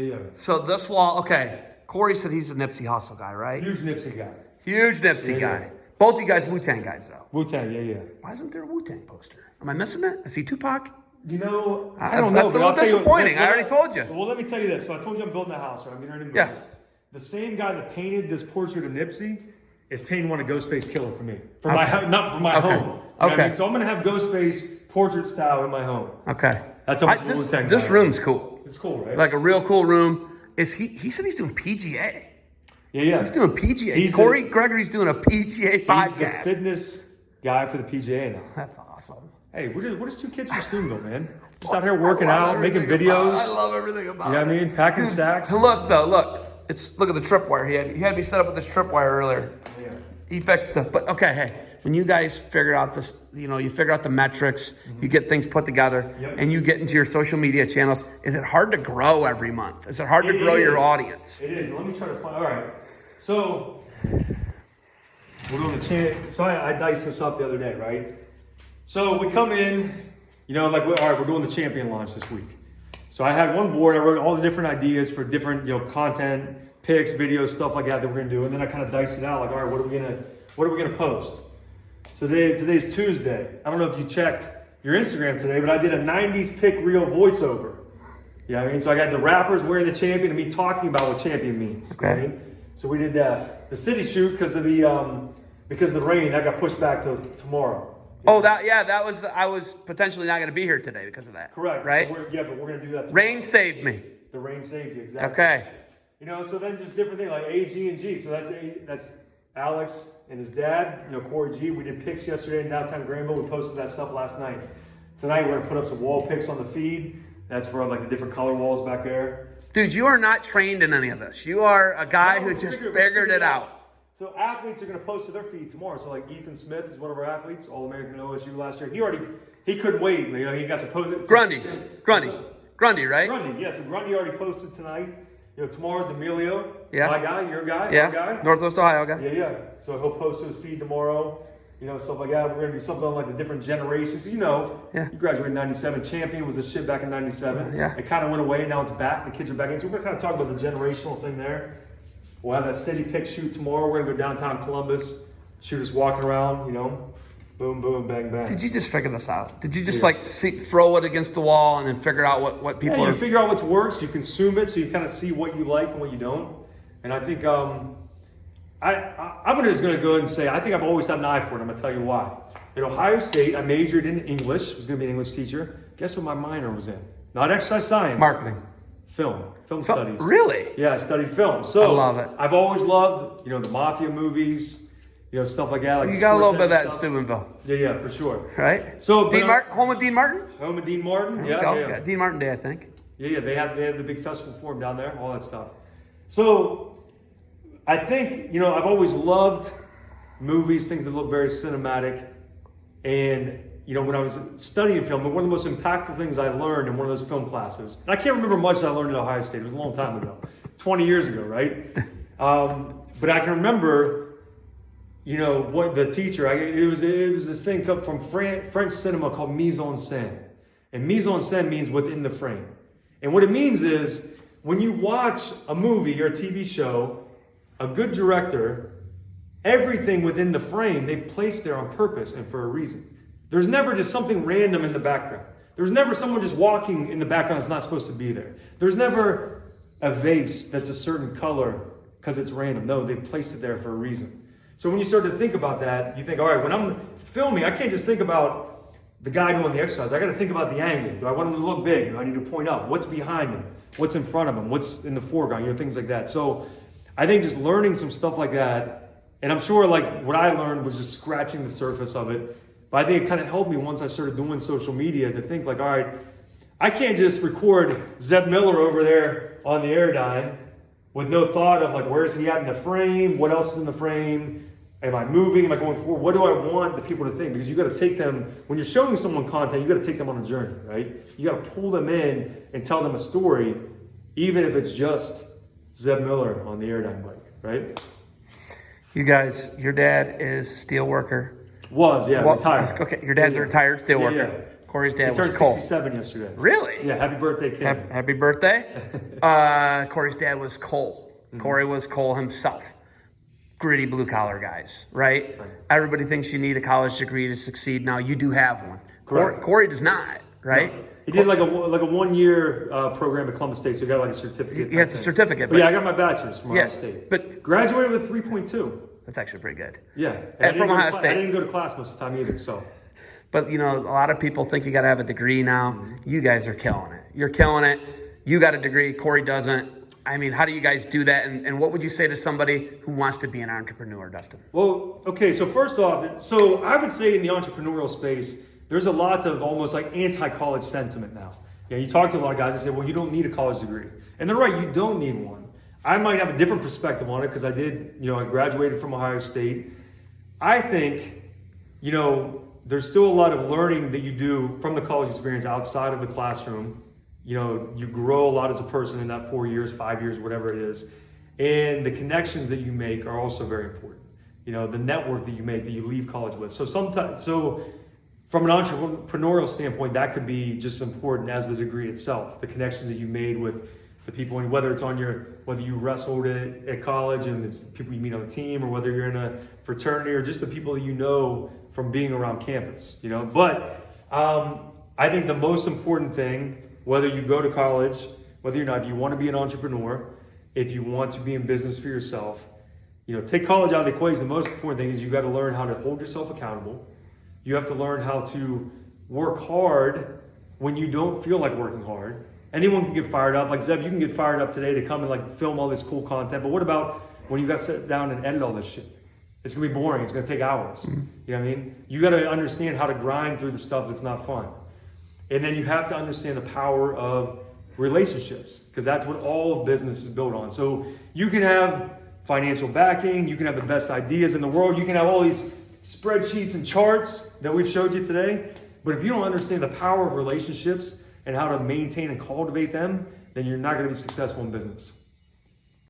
Yeah. So this wall, okay. Corey said he's a Nipsey Hussle guy, right? Huge Nipsey guy. Huge Nipsey guy. Yeah. Both you guys Wu-Tang guys, though. Wu-Tang, yeah. Why isn't there a Wu-Tang poster? Am I missing it? I see Tupac. You know, I don't know. That's a little disappointing. I already told you. Well, let me tell you this. So I told you I'm building a house, right? I'm getting ready to move. Yeah. The same guy that painted this portrait of Nipsey is painting one of Ghostface Killer for me. For my not for my home. You know what I mean? So I'm gonna have Ghostface portrait style in my home. Okay. That's how this room's cool. It's cool, right? Like a real cool room. Is he said he's doing PGA. Yeah. He's doing PGA. Corey Gregory's doing a PGA podcast. He's the fitness guy for the PGA now. That's awesome. Hey, we're just two kids from Steubenville, man. Just out here working out, making videos. I love everything about it. You know what I mean? Packing stacks. Look. Look at the tripwire. He had me set up with this tripwire earlier. Yeah. He fixed it. But okay, hey, when you guys figure out this, you figure out the metrics, you get things put together, and you get into your social media channels, is it hard to grow every month? Is it hard to grow your audience? It is. Let me try to find. All right. So we're doing the So I diced this up the other day, right? So we come in, all right, we're doing the champion launch this week. So I had one board. I wrote all the different ideas for different, content, pics, videos, stuff like that we're gonna do, and then I kind of diced it out. Like, all right, what are we gonna post? So today's Tuesday. I don't know if you checked your Instagram today, but I did a '90s pick reel voiceover. You know what I mean? So I got the rappers wearing the champion and me talking about what champion means. Okay. You know what I mean? So we did that. The city shoot because of the rain that got pushed back to tomorrow. Oh, I was potentially not going to be here today because of that. Correct. Right? So but we're going to do that tomorrow. Rain saved me. The rain saved you, exactly. Okay. So then just different things like A, G, and G. So that's Alex and his dad, Corey G. We did pics yesterday in downtown Greenville. We posted that stuff last night. Tonight we're going to put up some wall pics on the feed. That's for the different color walls back there. Dude, you are not trained in any of this. You are a guy who just figured it out. So athletes are going to post to their feed tomorrow. So Ethan Smith is one of our athletes, All-American OSU last year. He couldn't wait. He got some posts. Grundy, right? Grundy, yeah. So Grundy already posted tonight. Tomorrow, D'Amelio, yeah. My guy, your guy, yeah. Our guy. Northwest Ohio guy. Yeah. So he'll post to his feed tomorrow. Stuff like that. We're going to do something on the different generations. You graduated in 97. Champion was the shit back in 97. Yeah. It kind of went away. Now it's back. The kids are back in. So we're going to kind of talk about the generational thing there. We'll have that city pick shoot tomorrow. We're going to go downtown Columbus. Shoot us walking around, boom, boom, bang, bang. Did you just figure this out? Did you just throw it against the wall and then figure out what people are... You figure out what works. You consume it so you kind of see what you like and what you don't. And I think... I'm just going to go ahead and say, I think I've always had an eye for it. I'm going to tell you why. At Ohio State, I majored in English. I was going to be an English teacher. Guess what my minor was in? Not exercise science. Marketing. Film studies. Really? Yeah, I studied film. So I love it. I've always loved, the mafia movies, stuff like that. You got a little bit of that in Steubenville. Yeah, for sure. Right? So home with Dean Martin? Home with Dean Martin. Yeah. Dean Martin Day, I think. Yeah. They have the big festival for him down there, all that stuff. So I think, I've always loved movies, things that look very cinematic. And, when I was studying film, one of the most impactful things I learned in one of those film classes, and I can't remember much that I learned at Ohio State. It was a long time ago. 20 years ago, right? But I can remember, what the teacher, it was this thing from French cinema called mise en scène. And mise en scène means within the frame. And what it means is when you watch a movie or a TV show, a good director, everything within the frame, they've placed there on purpose and for a reason. There's never just something random in the background. There's never someone just walking in the background that's not supposed to be there. There's never a vase that's a certain color because it's random. No, they placed it there for a reason. So when you start to think about that, you think, all right, when I'm filming, I can't just think about the guy doing the exercise. I got to think about the angle. Do I want him to look big? Do I need to point up? What's behind him? What's in front of him? What's in the foreground? Things like that. So I think just learning some stuff like that, and I'm sure what I learned was just scratching the surface of it. But I think it kind of helped me once I started doing social media to think all right, I can't just record Zeb Miller over there on the Airdyne with no thought of where is he at in the frame? What else is in the frame? Am I moving? Am I going forward? What do I want the people to think? Because you got to take them, when you're showing someone content, you got to take them on a journey, right? You got to pull them in and tell them a story, even if it's just Zeb Miller on the Airdyne bike, right? You guys, your dad is a steel worker. Retired. Okay, your dad's a retired steel worker. Yeah. Corey's He dad turned was Cole. 67 yesterday. Really? Yeah, happy birthday, Kim. Happy birthday. Corey's dad was Cole. Corey was Cole himself. Gritty blue collar guys, right? Everybody thinks you need a college degree to succeed. Now you do have one. Correct. Corey does not, right? No. He did like a 1 year program at Columbus State, so he got like a certificate. He has a certificate. But yeah, I got my bachelor's from Ohio Yeah, State. but- graduated with 3.2. That's actually pretty good. Yeah, And from Ohio I State. didn't go to class most of the time either. So But you know, a lot of people think you got to have a degree now. You guys are killing it. You're killing it. You got a degree. Corey doesn't. I mean, how do you guys do that? And what would you say to somebody who wants to be an entrepreneur, Dustin? well, okay. So first off, so I would say in the entrepreneurial space, there's a lot of almost like anti-college sentiment now. Yeah, you talk to a lot of guys and say, well, you don't need a college degree. And they're right, you don't need one. I might have a different perspective on it because I graduated from Ohio State. I think, there's still a lot of learning that you do from the college experience outside of the classroom. You grow a lot as a person in that 4 years, 5 years, whatever it is. And the connections that you make are also very important. The network that you make, that you leave college with. So from an entrepreneurial standpoint, that could be just as important as the degree itself. The connections that you made with the people, and whether you wrestled at college and it's people you meet on the team, or whether you're in a fraternity, or just the people that you know from being around campus. But I think the most important thing, whether you go to college, whether if you want to be an entrepreneur, if you want to be in business for yourself, take college out of the equation. The most important thing is you got to learn how to hold yourself accountable. You have to learn how to work hard when you don't feel like working hard. Anyone can get fired up. Like Zeb, you can get fired up today to come and like film all this cool content. But what about when you got to sit down and edit all this shit? It's gonna be boring. It's gonna take hours. You know what I mean? You got to understand how to grind through the stuff that's not fun. And then you have to understand the power of relationships, because that's what all of business is built on. So you can have financial backing, you can have the best ideas in the world, you can have all these spreadsheets and charts that we've showed you today. But if you don't understand the power of relationships and how to maintain and cultivate them, then you're not going to be successful in business.